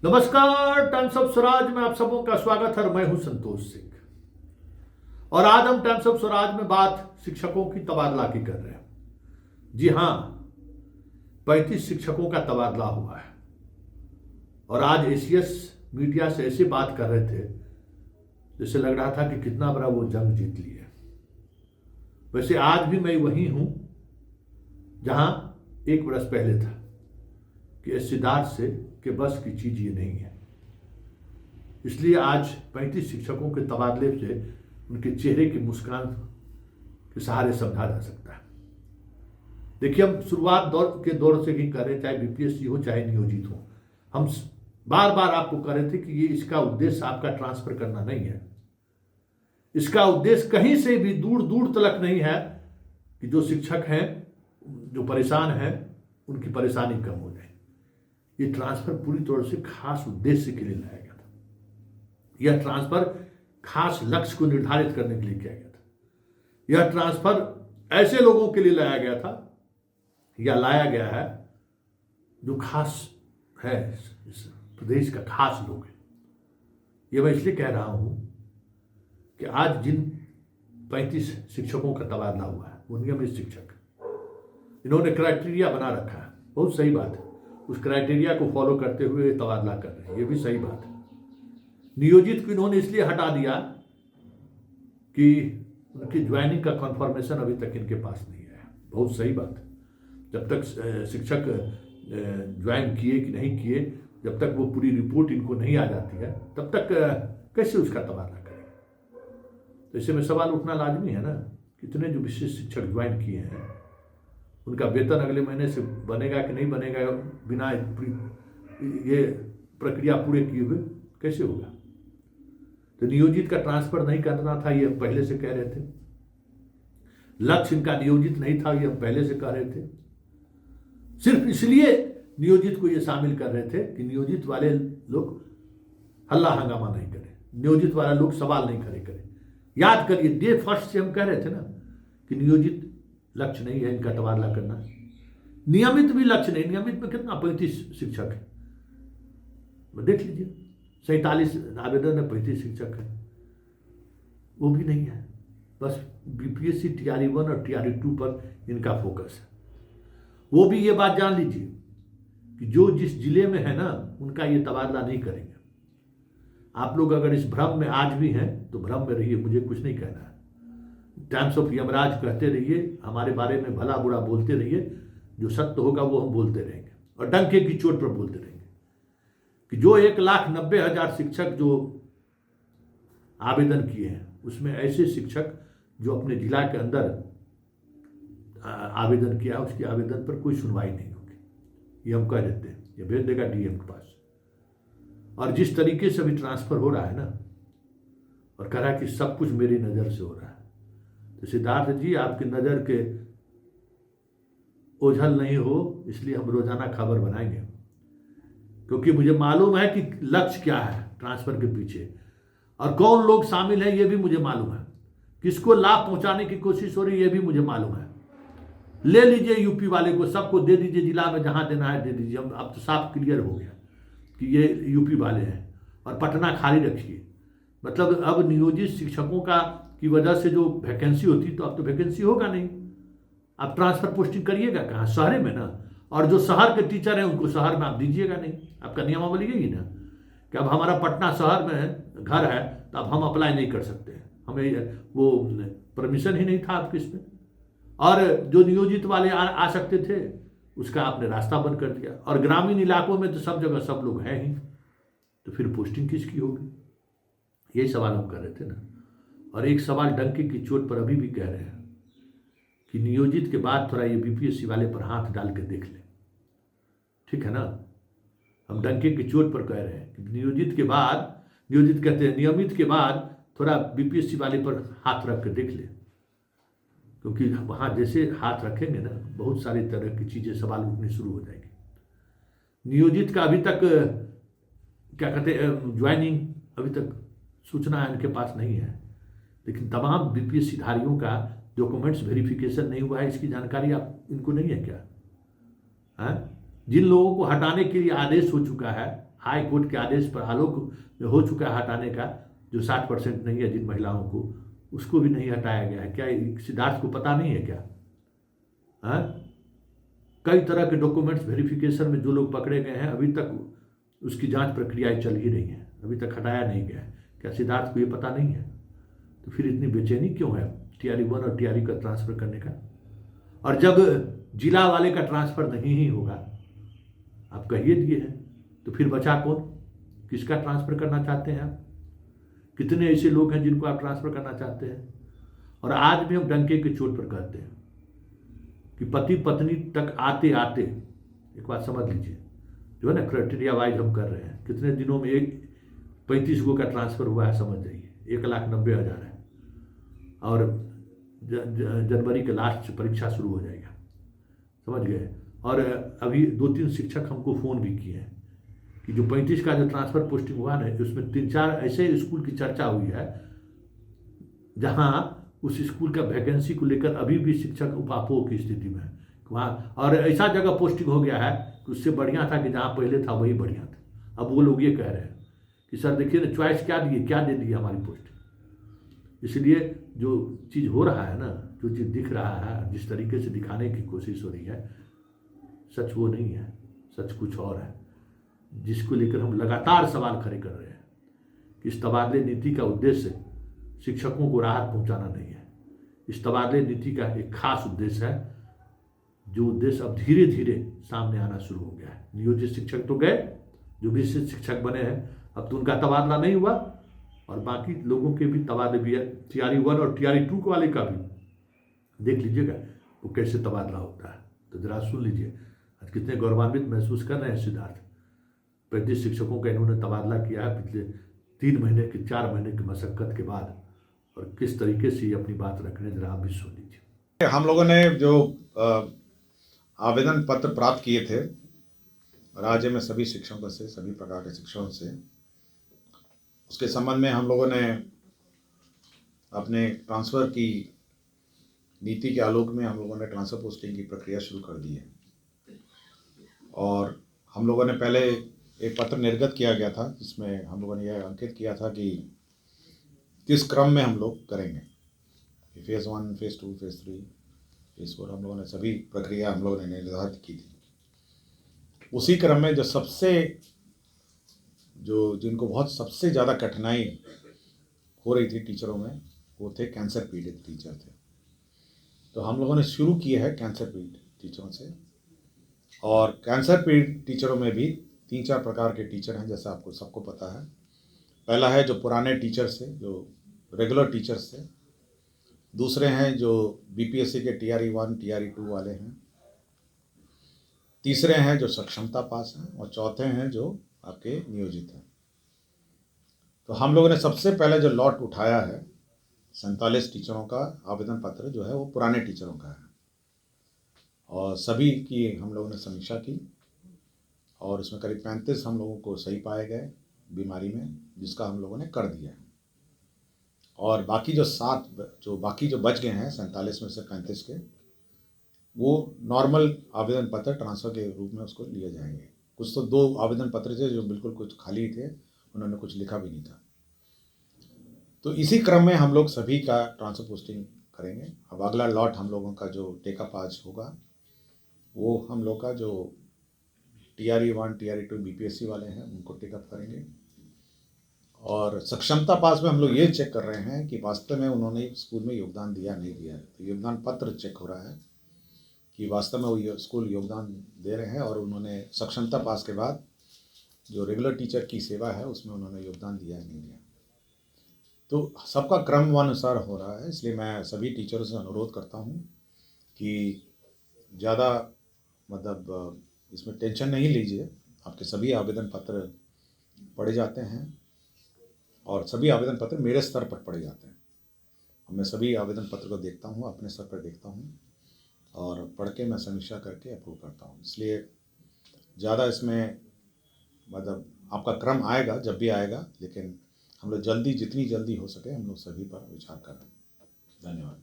नमस्कार, times of Swaraj में आप सबों का स्वागत है। मैं हूं संतोष सिंह और आज हम टाइम्स ऑफ स्वराज में बात शिक्षकों की तबादला की कर रहे हैं। जी हां, 35 शिक्षकों का तबादला हुआ है और आज एसीएस मीडिया से ऐसी बात कर रहे थे जैसे लग रहा था कि कितना बड़ा वो जंग जीत लिए। वैसे आज भी मैं वही हूं जहां 1 बरस पहले था कि सिद्धार्थ से के बस की चीज ये नहीं है। इसलिए आज 35 शिक्षकों के तबादले से उनके चेहरे की मुस्कान के सहारे समझा जा सकता है। देखिए, हम शुरुआत के दौर से ही कर रहे, चाहे बीपीएससी हो चाहे नियोजित हो, हम बार बार आपको कह रहे थे कि ये इसका उद्देश्य आपका ट्रांसफर करना नहीं है। इसका उद्देश्य कहीं से भी दूर दूर तलक नहीं है कि जो शिक्षक हैं, जो परेशान हैं, उनकी परेशानी कम हो जाए। ये ट्रांसफर पूरी तौर से खास उद्देश्य के लिए लाया गया था। यह ट्रांसफर खास लक्ष्य को निर्धारित करने के लिए किया गया था। यह ट्रांसफर ऐसे लोगों के लिए लाया गया था या लाया गया है जो खास है, इस प्रदेश का खास लोग है। यह मैं इसलिए कह रहा हूं कि आज जिन 35 शिक्षकों का तबादला हुआ है वो नियमित शिक्षक, इन्होंने क्राइटेरिया बना रखा है। बहुत सही बात है, उस क्राइटेरिया को फॉलो करते हुए तबादला कर रहे हैं, ये भी सही बात है। नियोजित को इन्होंने इसलिए हटा दिया कि उनकी ज्वाइनिंग का कंफर्मेशन अभी तक इनके पास नहीं है। बहुत सही बात है। जब तक शिक्षक ज्वाइन किए कि नहीं किए, जब तक वो पूरी रिपोर्ट इनको नहीं आ जाती है, तब तक कैसे उसका तबादला करेंगे। तो ऐसे में सवाल उठना लाजमी है ना, कितने जो विशेष शिक्षक ज्वाइन किए हैं उनका वेतन अगले महीने से बनेगा कि नहीं बनेगा, बिना ये प्रक्रिया पूरे किए हुए कैसे होगा। तो नियोजित का ट्रांसफर नहीं करना था, ये पहले से कह रहे थे। लक्ष्य इनका नियोजित नहीं था, ये पहले से कह रहे थे। सिर्फ इसलिए नियोजित को ये शामिल कर रहे थे कि नियोजित वाले लोग हल्ला हंगामा नहीं करें, नियोजित वाले लोग सवाल नहीं खड़े करें। याद करिए, डे फर्स्ट से हम कह रहे थे ना कि नियोजित लक्ष्य नहीं है इनका तबादला करना, नियमित भी लक्ष्य नहीं। नियमित में कितना 35 शिक्षक है, देख लीजिए, 47 आवेदन है, 35 शिक्षक है, वो भी नहीं है। बस बीपीएससी टीआरई 1 और टीआरई 2 पर इनका फोकस है। वो भी ये बात जान लीजिए कि जो जिस जिले में है ना, उनका ये तबादला नहीं करेंगे। आप लोग अगर इस भ्रम में आज भी हैं तो भ्रम में रहिए, मुझे कुछ नहीं कहना है। टाइम्स ऑफ यमराज कहते रहिए, हमारे बारे में भला बुरा बोलते रहिए, जो सत्य होगा वो हम बोलते रहेंगे और डंके की चोट पर बोलते रहेंगे कि जो 1,90,000 शिक्षक जो आवेदन किए हैं, उसमें ऐसे शिक्षक जो अपने जिला के अंदर आवेदन किया, उसके आवेदन पर कोई सुनवाई नहीं होगी, ये हम कह देते हैं। ये भेज देगा डीएम के पास। और जिस तरीके से अभी ट्रांसफर हो रहा है ना, और कह रहा है कि सब कुछ मेरी नज़र से हो रहा है, तो सिद्धार्थ जी, आपकी नज़र के ओझल नहीं हो, इसलिए हम रोजाना खबर बनाएंगे, क्योंकि मुझे मालूम है कि लक्ष्य क्या है ट्रांसफर के पीछे और कौन लोग शामिल हैं, ये भी मुझे मालूम है। किसको लाभ पहुंचाने की कोशिश हो रही है, ये भी मुझे मालूम है। ले लीजिए यूपी वाले को, सबको दे दीजिए, जिला में जहां देना है दे दीजिए। अब तो साफ क्लियर हो गया कि ये यूपी वाले हैं, और पटना खाली रखिए। मतलब अब नियोजित शिक्षकों का की वजह से जो वैकेंसी होती, तो अब तो वैकेंसी होगा नहीं। आप ट्रांसफर पोस्टिंग करिएगा कहाँ, शहर में ना। और जो शहर के टीचर हैं उनको शहर में आप दीजिएगा नहीं। आपका नियमावली यही ना कि अब हमारा पटना शहर में घर है तो अब हम अप्लाई नहीं कर सकते, हमें वो परमिशन ही नहीं था आपके इसमें। और जो नियोजित वाले आ सकते थे, उसका आपने रास्ता बंद कर दिया। और ग्रामीण इलाकों में तो सब जगह सब लोग हैं ही, तो फिर पोस्टिंग किसकी होगी, यही सवाल हम कर रहे थे ना। और एक सवाल डंके की चोट पर अभी भी कह रहे हैं कि नियोजित के बाद थोड़ा ये बीपीएससी वाले पर हाथ डाल के देख ले, ठीक है ना। हम डंके की चोट पर कह रहे हैं कि नियोजित के बाद, नियोजित कहते हैं नियमित के बाद, थोड़ा बीपीएससी वाले पर हाथ रख के देख ले, क्योंकि वहाँ जैसे हाथ रखेंगे ना, बहुत सारी तरह की चीज़ें सवाल उठने शुरू हो जाएंगी। नियोजित का अभी तक क्या कहते हैं, ज्वाइनिंग अभी तक सूचना इनके पास नहीं है, लेकिन तमाम बीपीएससी धारियों का डॉक्यूमेंट्स वेरिफिकेशन नहीं हुआ है, इसकी जानकारी आप इनको नहीं है क्या? है जिन लोगों को हटाने के लिए आदेश हो चुका है, हाई कोर्ट के आदेश पर आलोक में हो चुका है हटाने का, जो 60% नहीं है जिन महिलाओं को, उसको भी नहीं हटाया गया है। क्या सिद्धार्थ को पता नहीं है क्या? हाँ, कई तरह के डॉक्यूमेंट्स वेरिफिकेशन में जो लोग पकड़े गए हैं अभी तक उसकी जांच प्रक्रियाएं चल ही रही हैं, अभी तक हटाया नहीं गया है। क्या सिद्धार्थ को ये पता नहीं है? तो फिर इतनी बेचैनी क्यों है TRE 1 और TRE का ट्रांसफ़र करने का? और जब जिला वाले का ट्रांसफ़र नहीं ही होगा, आप कहिए दिए हैं, तो फिर बचा कौन? किसका ट्रांसफ़र करना चाहते हैं आप? कितने ऐसे लोग हैं जिनको आप ट्रांसफ़र करना चाहते हैं? और आज भी हम डंके की चोट पर कहते हैं कि पति पत्नी तक आते आते, एक बात समझ लीजिए, जो है ना क्राइटेरिया वाइज हम कर रहे हैं, कितने दिनों में 35 गो का ट्रांसफ़र हुआ है, समझ जाइए 1,90,000 है। और जनवरी के लास्ट परीक्षा शुरू हो जाएगा, समझ गए। और अभी 2-3 शिक्षक हमको फ़ोन भी किए हैं कि जो 35 का जो ट्रांसफ़र पोस्टिंग हुआ ना, उसमें 3-4 ऐसे स्कूल की चर्चा हुई है जहां उस स्कूल का वैकेंसी को लेकर अभी भी शिक्षक उपापोह की स्थिति में है वहाँ, और ऐसा जगह पोस्टिंग हो गया है कि उससे बढ़िया था कि जहाँ पहले था वही बढ़िया था। अब वो लोग ये कह रहे हैं कि सर देखिए ना, चॉइस क्या दिए, क्या दे दिए हमारी पोस्टिंग। इसलिए जो चीज़ हो रहा है ना, जो चीज़ दिख रहा है, जिस तरीके से दिखाने की कोशिश हो रही है, सच वो नहीं है, सच कुछ और है, जिसको लेकर हम लगातार सवाल खड़े कर रहे हैं कि इस तबादले नीति का उद्देश्य शिक्षकों को राहत पहुंचाना नहीं है। इस तबादले नीति का एक खास उद्देश्य है, जो उद्देश्य अब धीरे धीरे सामने आना शुरू हो गया है। नियोजित शिक्षक तो गए, जो विशिष्ट शिक्षक बने हैं अब तो उनका तबादला नहीं हुआ, और बाकी लोगों के भी तबादले भी है। TRE 1 और TRE 2 वाले का भी देख लीजिएगा वो कैसे तबादला होता है, तो जरा सुन लीजिए। आज कितने गौरवान्वित महसूस कर रहे हैं सिद्धार्थ। 35 शिक्षकों का इन्होंने तबादला किया है पिछले 3 महीने के 4 महीने की मशक्क़त के बाद, और किस तरीके से ये अपनी बात रख रहे हैं, जरा आप भी सुन लीजिए। हम लोगों ने जो आवेदन पत्र प्राप्त किए थे राज्य में सभी शिक्षकों से, सभी प्रकार के शिक्षकों से, उसके संबंध में हम लोगों ने अपने ट्रांसफ़र की नीति के आलोक में हम लोगों ने ट्रांसफ़र पोस्टिंग की प्रक्रिया शुरू कर दी है। और हम लोगों ने पहले एक पत्र निर्गत किया गया था जिसमें हम लोगों ने यह अंकित किया था कि किस क्रम में हम लोग करेंगे, फेज़ 1, फेज़ 2, फेज़ 3, फेज़ 4, हम लोगों ने सभी प्रक्रिया हम लोगों ने निर्धारित की थी। उसी क्रम में जिनको बहुत सबसे ज़्यादा कठिनाई हो रही थी टीचरों में, वो थे कैंसर पीड़ित टीचर थे। तो हम लोगों ने शुरू किया है कैंसर पीड़ित टीचरों से। और कैंसर पीड़ित टीचरों में भी 3-4 प्रकार के टीचर हैं, जैसा आपको सबको पता है। पहला है जो पुराने टीचर्स थे, जो रेगुलर टीचर्स थे। दूसरे हैं जो BPSC के TRE 1, TRE 2 वाले हैं। तीसरे हैं जो सक्षमता पास हैं, और चौथे हैं जो आपके नियोजित हैं। तो हम लोगों ने सबसे पहले जो लॉट उठाया है 47 टीचरों का आवेदन पत्र जो है वो पुराने टीचरों का है, और सभी की हम लोगों ने समीक्षा की, और इसमें करीब 35 हम लोगों को सही पाए गए बीमारी में, जिसका हम लोगों ने कर दिया है। और बाकी जो बच गए हैं 47 में से 35 के, वो नॉर्मल आवेदन पत्र ट्रांसफ़र के रूप में उसको लिए जाएंगे। कुछ तो 2 आवेदन पत्र थे जो बिल्कुल कुछ खाली थे, उन्होंने कुछ लिखा भी नहीं था। तो इसी क्रम में हम लोग सभी का ट्रांसफ़र पोस्टिंग करेंगे। अब अगला लॉट हम लोगों का जो टेकअप आज होगा, वो हम लोग का जो TRE 1, TRE 2 BPSC वाले हैं उनको टेकअप करेंगे। और सक्षमता पास में हम लोग ये चेक कर रहे हैं कि वास्तव में उन्होंने स्कूल में योगदान दिया नहीं दिया है। तो योगदान पत्र चेक हो रहा है कि वास्तव में वो स्कूल योगदान दे रहे हैं, और उन्होंने सक्षमता पास के बाद जो रेगुलर टीचर की सेवा है उसमें उन्होंने योगदान दिया नहीं दिया। तो सबका क्रमानुसार हो रहा है। इसलिए मैं सभी टीचरों से अनुरोध करता हूँ कि ज़्यादा इसमें टेंशन नहीं लीजिए। आपके सभी आवेदन पत्र पढ़े जाते हैं, और सभी आवेदन पत्र मेरे स्तर पर पढ़े जाते हैं। मैं सभी आवेदन पत्र को देखता हूँ, अपने स्तर पर देखता हूँ, और पढ़ के मैं समीक्षा करके अप्रूव करता हूँ। इसलिए ज़्यादा इसमें आपका क्रम आएगा जब भी आएगा, लेकिन हम लोग जितनी जल्दी हो सके हम लोग सभी पर विचार कर रहे हैं। धन्यवाद।